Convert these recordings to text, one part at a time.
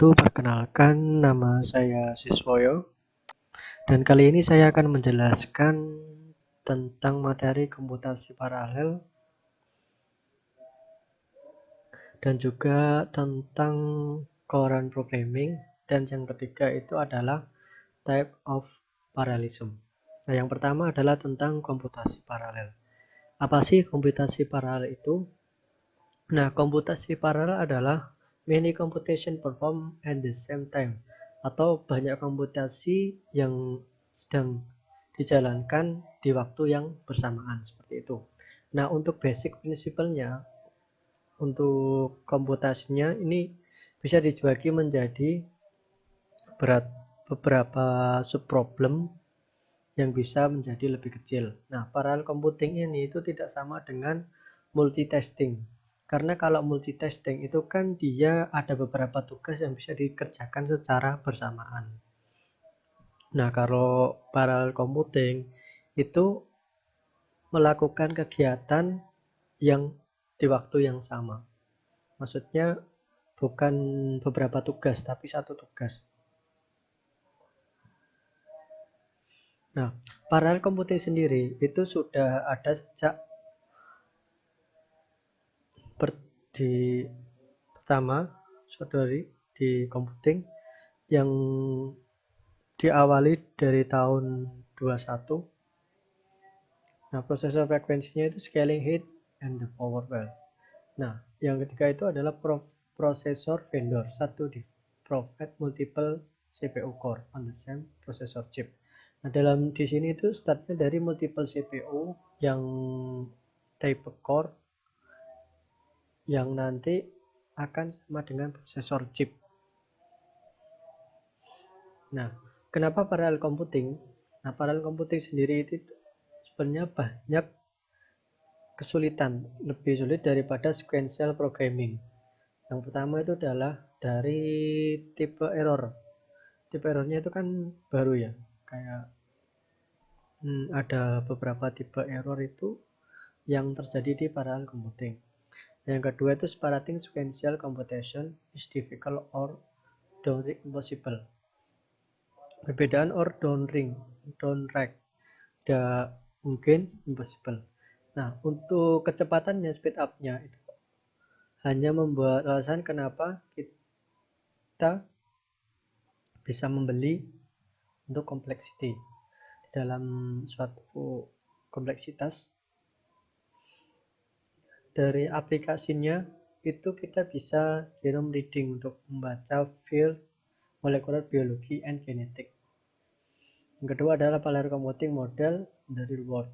Perkenalkan, nama saya Siswoyo, dan kali ini saya akan menjelaskan tentang materi komputasi paralel dan juga tentang core programming, dan yang ketiga itu adalah type of parallelism. Nah, yang pertama adalah tentang komputasi paralel. Apa sih komputasi paralel itu? Nah, komputasi paralel adalah many computation performed at the same time, atau banyak komputasi yang sedang dijalankan di waktu yang bersamaan, seperti itu. Nah, untuk basic principle-nya, untuk komputasinya ini bisa dibagi menjadi beberapa subproblem yang bisa menjadi lebih kecil. Nah, parallel computing ini itu tidak sama dengan multitasking. Karena kalau multitasking itu kan dia ada beberapa tugas yang bisa dikerjakan secara bersamaan. Nah, kalau parallel computing itu melakukan kegiatan yang di waktu yang sama. Maksudnya bukan beberapa tugas, tapi satu tugas. Nah, parallel computing sendiri itu sudah ada sejak pertama di computing yang diawali dari tahun 21. Nah, prosesor frekuensinya itu scaling height and the power well. Nah, yang ketiga itu adalah prosesor vendor. Satu di provide multiple CPU core on the same processor chip. Nah, di sini itu startnya dari multiple CPU yang type core yang nanti akan sama dengan prosesor chip. Nah, kenapa parallel computing? Nah, parallel computing sendiri itu sebenarnya banyak kesulitan, lebih sulit daripada sequential programming. Yang pertama itu adalah dari tipe error. Tipe errornya itu kan baru ya, kayak ada beberapa tipe error itu yang terjadi di parallel computing. Yang kedua itu separating sequential computation is difficult or downright impossible. Perbedaan or downright tidak mungkin, impossible. Nah, untuk kecepatannya, speed up-nya itu hanya membuat alasan kenapa kita bisa membeli untuk kompleksiti. Dalam suatu kompleksitas dari aplikasinya itu kita bisa genome reading untuk membaca field molecular biology and genetic. Yang kedua adalah parallel computing model the real world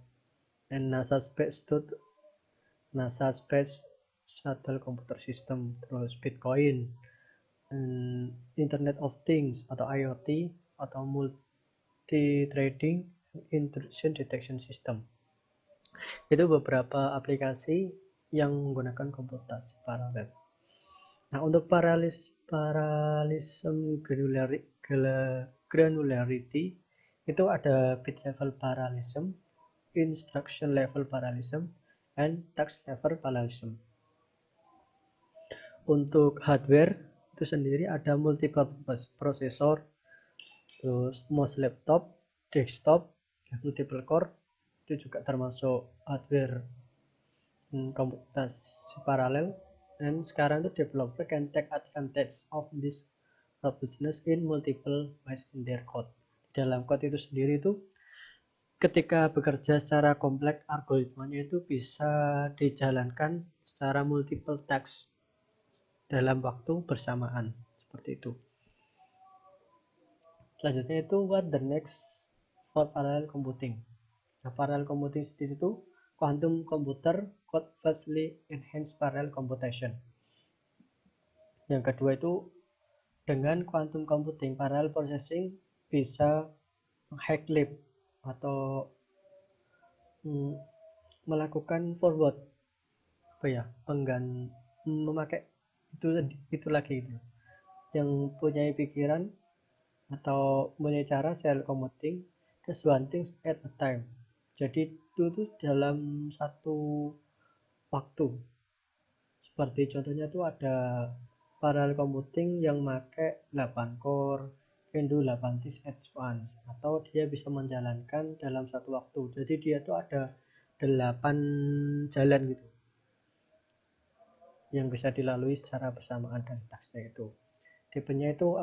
and NASA Space Shuttle Computer System, terus Bitcoin, Internet of Things atau IoT, atau multi-threading intrusion detection system. Itu beberapa aplikasi yang menggunakan komputasi paralel. Nah, untuk parallelism granularity itu ada bit level parallelism, instruction level parallelism, and task level parallelism. Untuk hardware itu sendiri ada multiple processor, terus mouse laptop, desktop, multiple core, itu juga termasuk hardware komputasi paralel. Dan sekarang itu developer can take advantage of this robustness in multiple ways in their code. Dalam code itu sendiri itu ketika bekerja secara kompleks, algoritmanya itu bisa dijalankan secara multiple task dalam waktu bersamaan, seperti itu. Selanjutnya itu what the next for parallel computing. Nah, parallel computing sendiri itu quantum computer could vastly enhance parallel computation. Yang kedua itu dengan quantum computing, parallel processing bisa hack leap atau melakukan forward memakai itu lagi itu. Yang punya pikiran atau punya cara share computing just one thing at a time. Jadi itu tuh dalam satu waktu. Seperti contohnya tuh ada parallel computing yang make 8 core, can do 8 things at once, atau dia bisa menjalankan dalam satu waktu. Jadi dia tuh ada 8 jalan gitu yang bisa dilalui secara bersamaan dari tasknya itu. Tipenya itu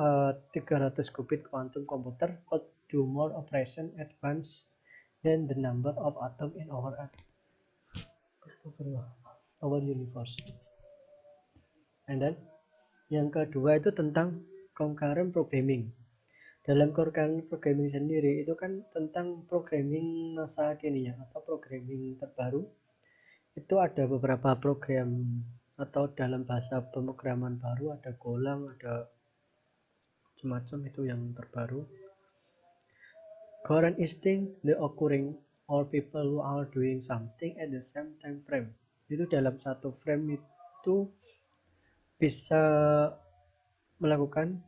300 qubit quantum computer could do more operation at once than the number of atoms in our universe. And then yang kedua itu tentang concurrent programming. Dalam concurrent programming sendiri itu kan tentang programming masa kini ya, atau programming terbaru. Itu ada beberapa program atau dalam bahasa pemrograman baru, ada Golang, ada semacam itu yang terbaru. Current instinct, the occurring or people who are doing something at the same time frame. Itu dalam satu frame itu bisa melakukan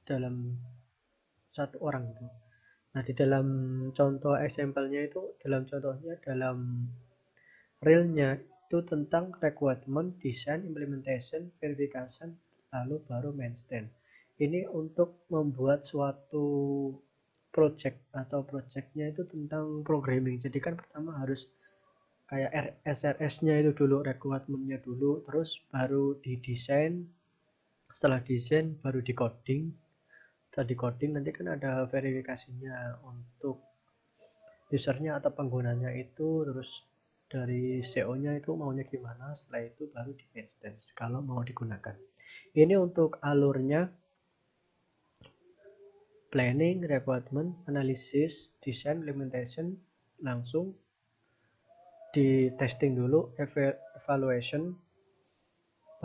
dalam satu orang itu. Nah, di dalam contoh example-nya itu, dalam contohnya, dalam realnya itu tentang requirement, design, implementation, verification, lalu baru maintain. Ini untuk membuat suatu project atau projectnya itu tentang programming. Jadi kan pertama harus kayak SRS-nya itu dulu, requirement-nya dulu, terus baru didesain. Setelah desain baru di coding. Setelah di coding nanti kan ada verifikasinya untuk usernya atau penggunanya itu, terus dari CO-nya itu maunya gimana, setelah itu baru di instance kalau mau digunakan. Ini untuk alurnya: planning, requirement, analysis, design, implementation, langsung di testing dulu, evaluation,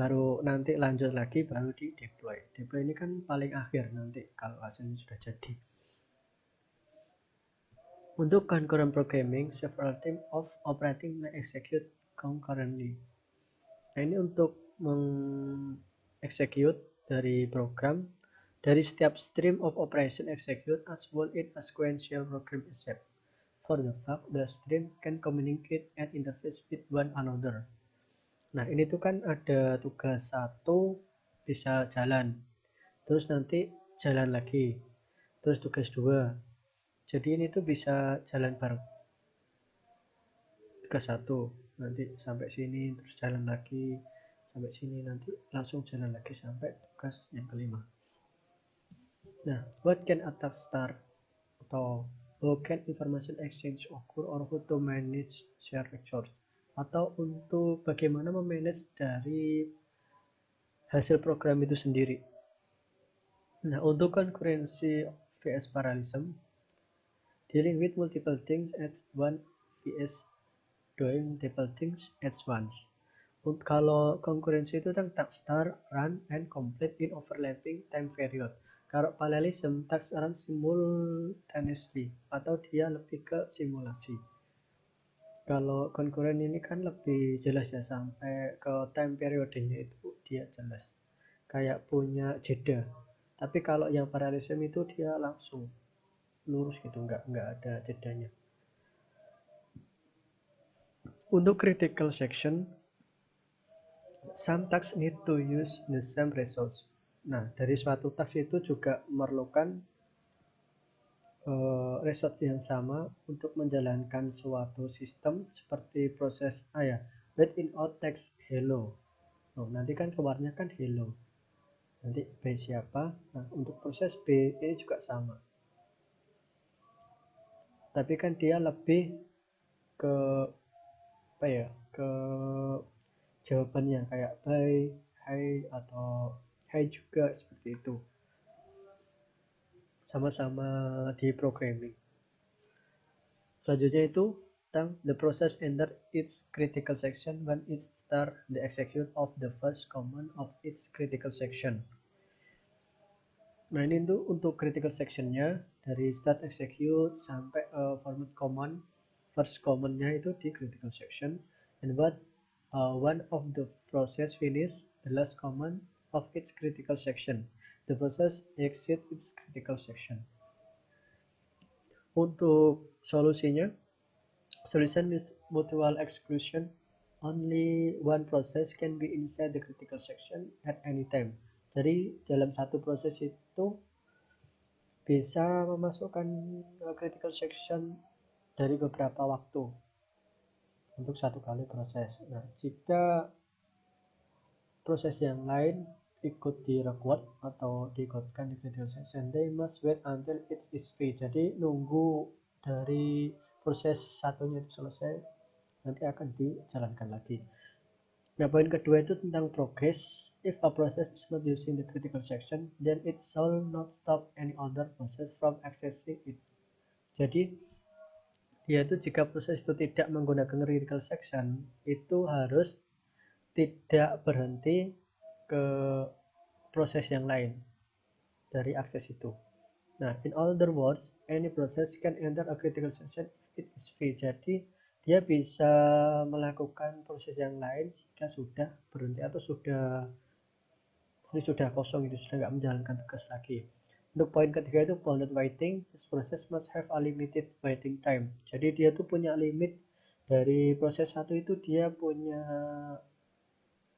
baru nanti lanjut lagi, baru di deploy. Deploy ini kan paling akhir nanti kalau hasilnya sudah jadi. Untuk concurrent programming, several teams of operating may execute concurrently. Nah, ini untuk mengexecute dari program dari setiap stream of operation execute as well in a sequential program itself. For the fact, the stream can communicate and interface with one another. Nah, ini tuh kan ada tugas satu bisa jalan, terus nanti jalan lagi, terus tugas dua. Jadi ini tuh bisa jalan bareng. Tugas satu nanti sampai sini, terus jalan lagi sampai sini, nanti langsung jalan lagi sampai tugas yang kelima. Nah, what can attack start, atau how can information exchange occur, or how to manage share resource, atau untuk bagaimana memanage dari hasil program itu sendiri. Nah, untuk concurrency vs parallelism, dealing with multiple things at once vs doing multiple things at once. Kalau konkurensi itu kan task start, run, and complete in overlapping time period. Kalau parallelism, task run simultaneously, atau dia lebih ke simulasi. Kalau konkuren ini kan lebih jelas ya, sampai ke time periodenya itu dia jelas, kayak punya jeda. Tapi kalau yang parallelism itu dia langsung lurus gitu, nggak ada jedanya. Untuk critical section, some tasks need to use the same resource. Nah, dari suatu task itu juga memerlukan resource yang sama untuk menjalankan suatu sistem, seperti proses wait in out text hello. Nanti kan keluarnya kan hello. Nanti B siapa? Nah, untuk proses B ini juga sama. Tapi kan dia lebih ke ke jawabannya kayak bye, hi, atau hi juga, seperti itu. Sama-sama di programming. Selanjutnya itu tentang the process enter its critical section when it start the execute of the first command of its critical section. Nah, ini tuh untuk critical sectionnya dari start execute sampai format command, first commandnya itu di critical section, and what one of the process finish the last command of its critical section, the process exit its critical section. Untuk solusinya, solution with mutual exclusion only one process can be inside the critical section at any time. Jadi dalam satu proses itu bisa memasukkan critical section dari beberapa waktu untuk satu kali proses. Nah, jika proses yang lain ikut di record atau diikutkan di critical section, they must wait until it is free. Jadi nunggu dari proses satunya itu selesai, nanti akan dijalankan lagi. Nah, poin kedua itu tentang progress. If a process is not using the critical section, then it shall not stop any other process from accessing it. Jadi, yaitu jika proses itu tidak menggunakan critical section, itu harus tidak berhenti ke proses yang lain dari akses itu. Nah, in other words, any process can enter a critical section if it is free. Jadi, dia bisa melakukan proses yang lain jika sudah berhenti atau sudah kosong, itu sudah nggak menjalankan tugas lagi. Untuk poin ketiga itu bounded waiting. This process must have a limited waiting time. Jadi dia tuh punya limit. Dari proses satu itu dia punya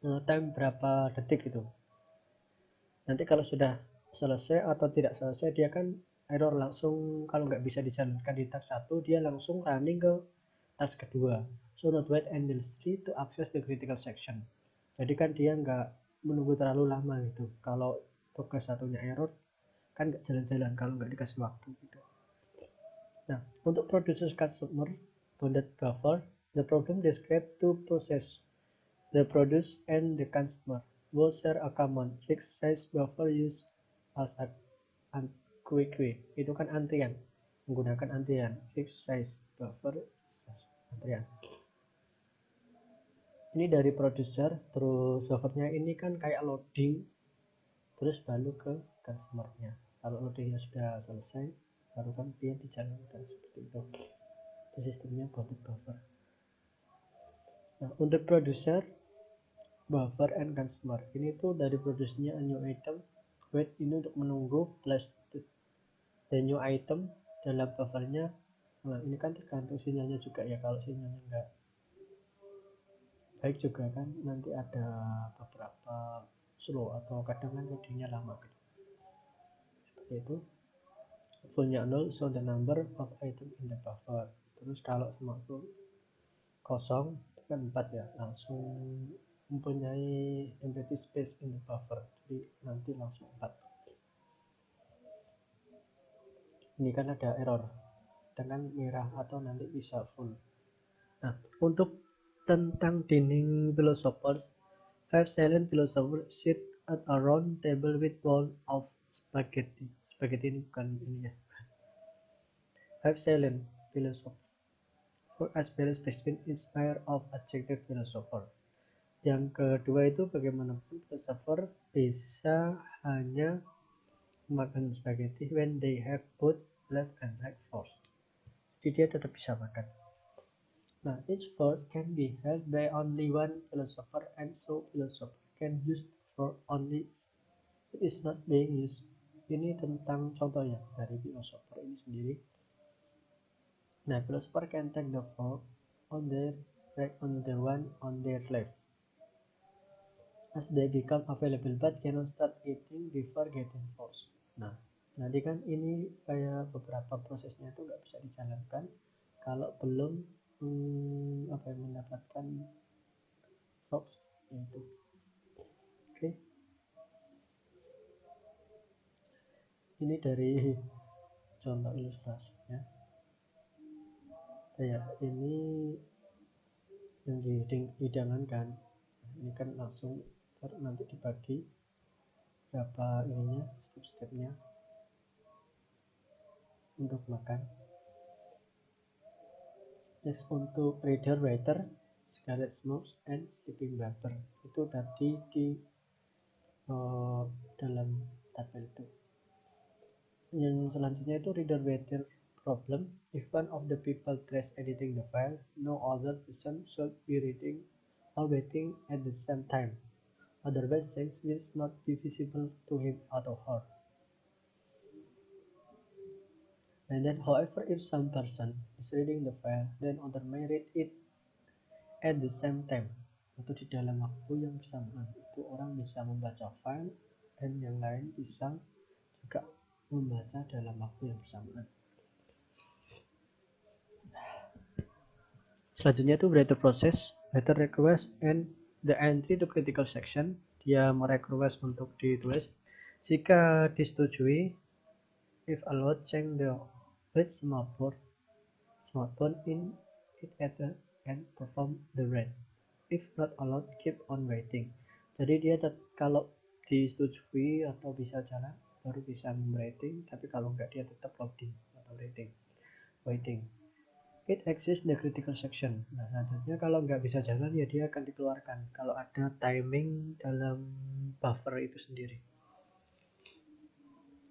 time berapa detik gitu. Nanti kalau sudah selesai atau tidak selesai, dia kan error langsung. Kalau nggak bisa dijalankan di task 1, dia langsung running ke task kedua. So not wait endlessly to access the critical section. Jadi kan dia nggak menunggu terlalu lama gitu. Kalau tugas satunya error, kan nggak jalan-jalan kalau nggak dikasih waktu gitu. Nah, untuk producers customer bounded buffer, the problem described two process, the produce and the consumer, both share a common fixed size buffer used as a quick. Itu kan antrian, menggunakan antrian fixed size buffer antrian. Ini dari producer, terus buffernya ini kan kayak loading, terus baru ke customernya. Kalau loadingnya sudah selesai, baru kan dia dijalankan seperti itu. Itu sistemnya bounded buffer. Nah, untuk producer, buffer and consumer, ini tuh dari produsernya a new item, wait ini untuk menunggu, plus the new item dalam buffernya. Nah, ini kan tergantung sinyalnya juga ya. Kalau sinyalnya enggak baik juga kan nanti ada beberapa slow atau kadang kan loadingnya lama gitu. Seperti itu. Fullnya 0, so the number of item in the buffer. Terus kalau semua itu kosong, itu kan 4 ya, langsung mempunyai empty space in the buffer. Jadi nanti langsung 4. Ini kan ada error dengan merah atau nanti bisa full. Nah, untuk tentang dining philosophers, 5 silent philosophers sit at a round table with bowl of spaghetti. Spaghetti ini bukan ini ya. 5 silent philosophers for as balance between inspire of adjective philosopher. Yang kedua itu bagaimanapun philosopher bisa hanya makan spaghetti when they have both left and right force. Jadi dia tetap bisa makan. Nah, each force can be held by only one philosopher and so philosopher can use for only it is not being used. Ini tentang contohnya dari philosopher ini sendiri. Nah, philosopher can take the fork on their right on the one on their left as they become available but cannot start eating before getting force. Nah, nanti kan ini kayak beberapa prosesnya itu nggak bisa dijalankan kalau belum mendapatkan fox itu. Oke. Ini dari contoh ilustrasinya. Ya, ini yang dihidangan. Ini kan langsung nanti dibagi berapa ininya, step-stepnya untuk makan. Next untuk reader waiter, scarlet smokes and sleeping barber. Itu tadi di dalam tabel itu. Yang selanjutnya itu reader waiter problem. If one of the people tries editing the file, no other person should be reading or waiting at the same time. Otherwise, things will not be visible to him or her. And then, however, if some person is reading the file, then other may read it at the same time, atau di dalam waktu yang bersamaan. Itu orang bisa membaca file dan yang lain bisa juga membaca dalam waktu yang bersamaan. Selanjutnya itu writer process, writer request and the entry to critical section. Dia merequest untuk ditulis. Jika disetujui, if allowed, change the read smartphone in it and perform the read. If not allowed, keep on waiting. Jadi dia kalau disetujui atau bisa jalan baru bisa waiting, tapi kalau enggak dia tetap loading atau waiting. It exists the critical section. Nah, selanjutnya kalau nggak bisa jalan ya dia akan dikeluarkan kalau ada timing dalam buffer itu sendiri.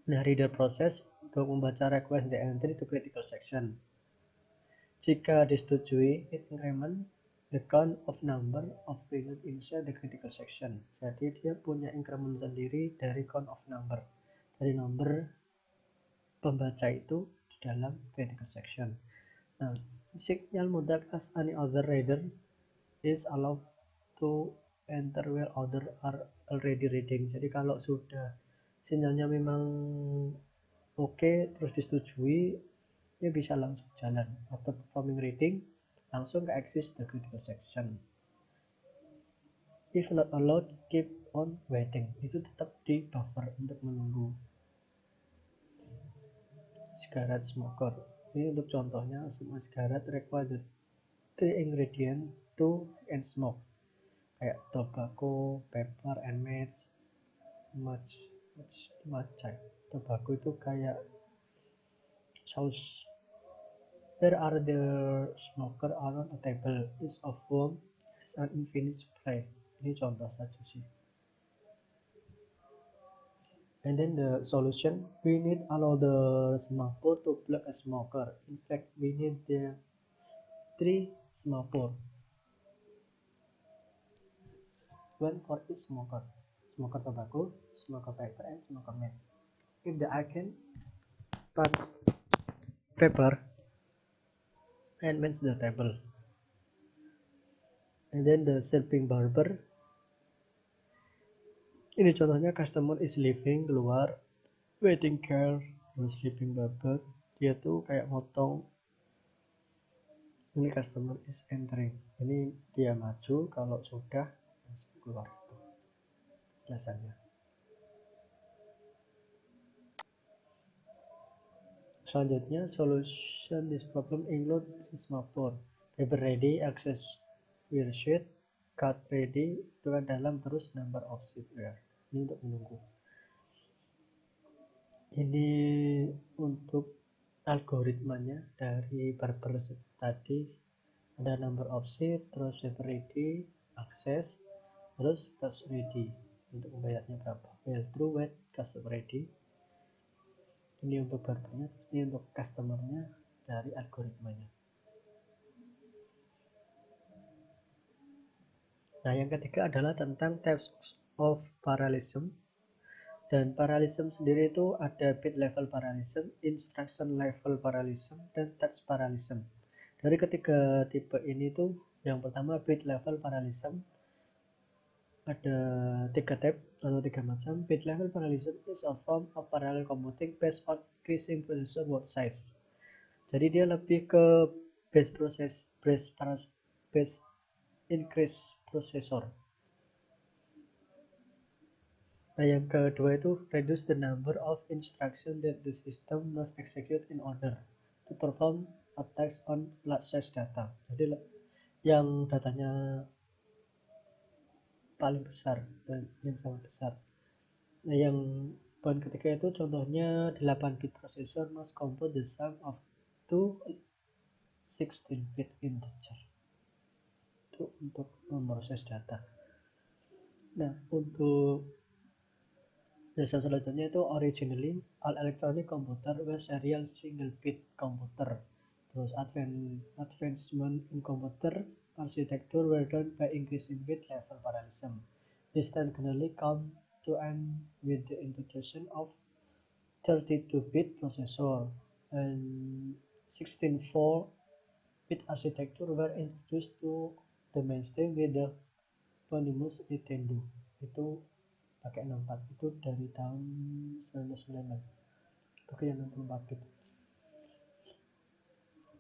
Nah, reader process untuk membaca request the entry to critical section. Jika disetujui, it increment the count of number of readers inside the critical section. Jadi dia punya increment sendiri dari count of number, dari nomor pembaca itu di dalam critical section. Nah, signal mutlak as any other reader is allowed to enter where others are already reading. Jadi kalau sudah sinyalnya memang oke, terus disetujui, dia bisa langsung jalan. After performing reading, langsung ke access the critical section. If not allowed, keep on waiting. Itu tetap di buffer untuk menunggu. Cigarette smoker. Ini untuk contohnya, semua cigarette require 3 ingredient to and smoke. Kayak tobacco, pepper, and matcha. Tobacco itu kayak saus. There are the smoker around a table. Each of whom has an infinite supply. Ini contoh saja sih. And then the solution, we need another smoker to plug a smoker. In fact, we need the 3 smoker. One for each smoker. Smoker tobacco, smoker paper, and smoker match. If the icon but paper and match the table. And then the sleeping barber. Ini contohnya customer is leaving, keluar, waiting care, sleeping barber. Dia tuh kayak motong. Ini customer is entering. Ini dia maju, kalau sudah keluar. Jelasannya. Selanjutnya, solution this problem include smartphone, paper ready, access where sheet, card ready, itu kan dalam, terus number of sheet where. Ini untuk menunggu. Ini untuk algoritmanya dari barber tadi, ada number of sheet, terus paper ready, access, terus cash ready. Untuk membayarnya berapa? Well through wait customer ready. Ini untuk barbernya, ini untuk customernya dari algoritmanya. Nah, yang ketiga adalah tentang types of parallelism. Dan parallelism sendiri itu ada bit level parallelism, instruction level parallelism, dan text parallelism. Dari ketiga tipe ini tuh, yang pertama bit level parallelism, ada 3 type atau 3 macam. Bit level parallelism is a form of parallel computing based on increasing processor word size. Jadi dia lebih ke base increase processor. Nah, yang kedua itu reduce the number of instructions that the system must execute in order to perform a task on large size data. Jadi yang datanya paling besar dan yang sangat besar. Nah, yang poin ketiga itu contohnya 8 bit processor must compute the sum of two 16 bit integer. Itu untuk memproses data. Nah, untuk jasa selanjutnya itu originally all electronic computer were serial single bit computer. Terus advancement in computer architecture were done by increasing bit level parallelism. This technically come to end with the introduction of 32-bit processor and 16 4-bit architecture were introduced to the mainstream with the Eponymous Nintendo. Itu pakai 64, itu dari tahun 1996, pakai yang 64 bit.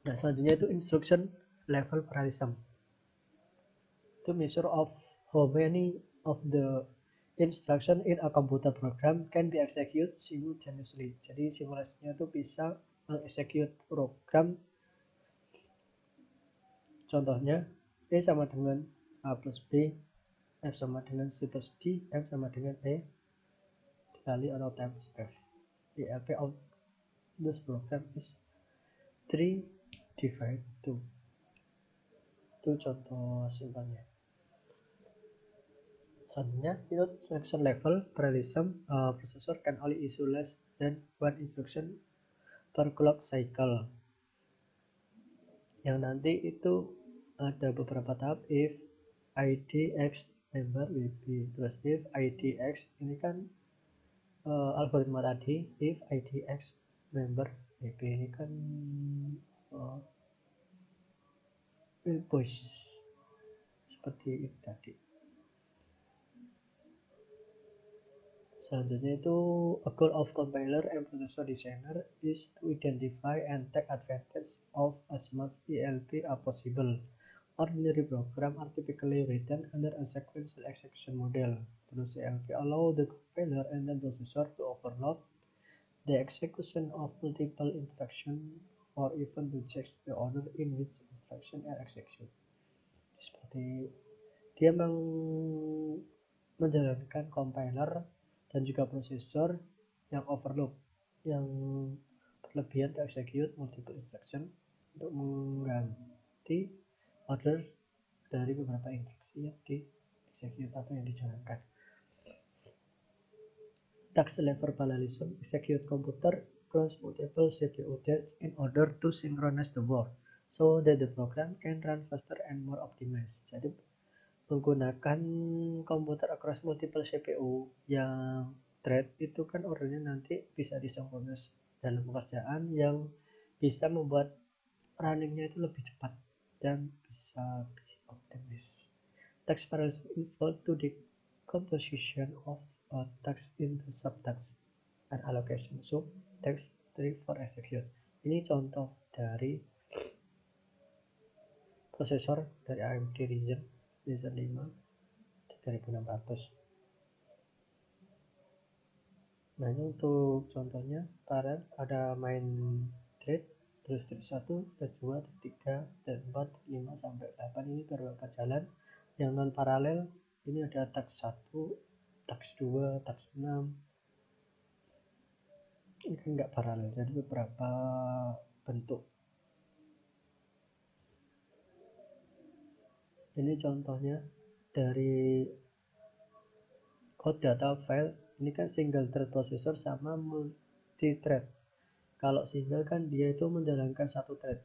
Nah, selanjutnya itu instruction level parallelism. To measure of how many of the instruction in a computer program can be executed simultaneously. Jadi simulasinya itu bisa mengexecute program. Contohnya, E sama dengan A plus B, F sama dengan C plus D, M sama dengan E dikali atau times F. The ELP of this program is 3 divided 2. Itu contoh simpelnya. Selanjutnya, instruction level parallelism, processor can only issue less than one instruction per clock cycle. Yang nanti itu ada beberapa tahap, if IDX member WB, terus if IDX ini kan algoritma tadi, if IDX member WB ini kan voice seperti itu tadi. Selanjutnya itu a goal of compiler and processor designer is to identify and take advantage of as much ELP as possible. Ordinary program are typically written under a sequential execution model. Terus ELP allow the compiler and the processor to overload the execution of multiple instructions or even to check the order in which instructions are executed. Seperti dia menjalankan compiler dan juga prosesor yang overload, yang berlebihan to execute multiple instruction untuk mengganti order dari beberapa instruksi yang di execute atau yang dijalankan. Task level parallelism execute computer across multiple CPU threads in order to synchronize the work so that the program can run faster and more optimized. Jadi menggunakan komputer across multiple CPU yang thread itu kan ordernya nanti bisa disinkronis dalam pekerjaan yang bisa membuat runningnya itu lebih cepat dan bisa optimis. Task parallelism involves to the composition of a task into subtasks and allocation sub task tree for execute. Ini contoh dari prosesor dari AMD Ryzen 5 3600. Nah, ini untuk contohnya paralel, ada main thread, terus thread 1, thread 2, thread 3, thread 4, 5 sampai 8 ini beberapa jalan. Yang non paralel ini ada task 1, task 2, task 6. Ini kan enggak paralel, jadi beberapa bentuk. Ini contohnya dari code data file. Ini kan single thread processor sama multi thread. Kalau single kan dia itu menjalankan satu thread.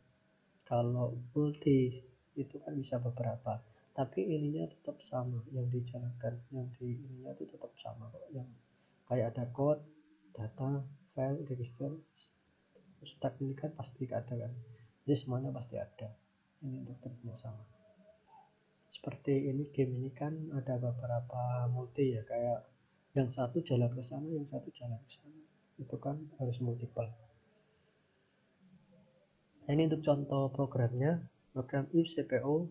Kalau multi itu kan bisa beberapa. Tapi ininya tetap sama yang dijalankan. Yang di ininya itu tetap sama kok. Yang kayak ada code, data, file, register, stack ini kan pasti ada kan. Jadi semuanya pasti ada. Ini untuk threadnya sama. Seperti ini game ini kan ada beberapa multi ya, kayak yang satu jalan ke sana, yang satu jalan ke sana. Itu kan harus multiple. Nah, ini untuk contoh programnya. Program if CPU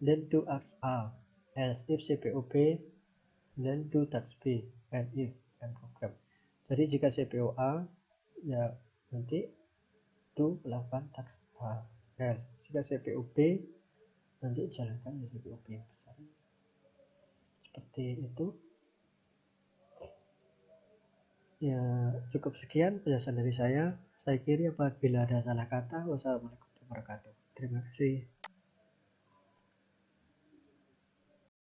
then do task A, else if CPU B then do task B, and if and program. Jadi jika CPU A ya nanti do melakukan task A, else jika CPU B nanti jalankan di CPU B yang besar. Seperti itu. Ya, cukup sekian penjelasan dari saya. Saya kira apabila ada salah kata, wassalamualaikum warahmatullahi wabarakatuh. Terima kasih.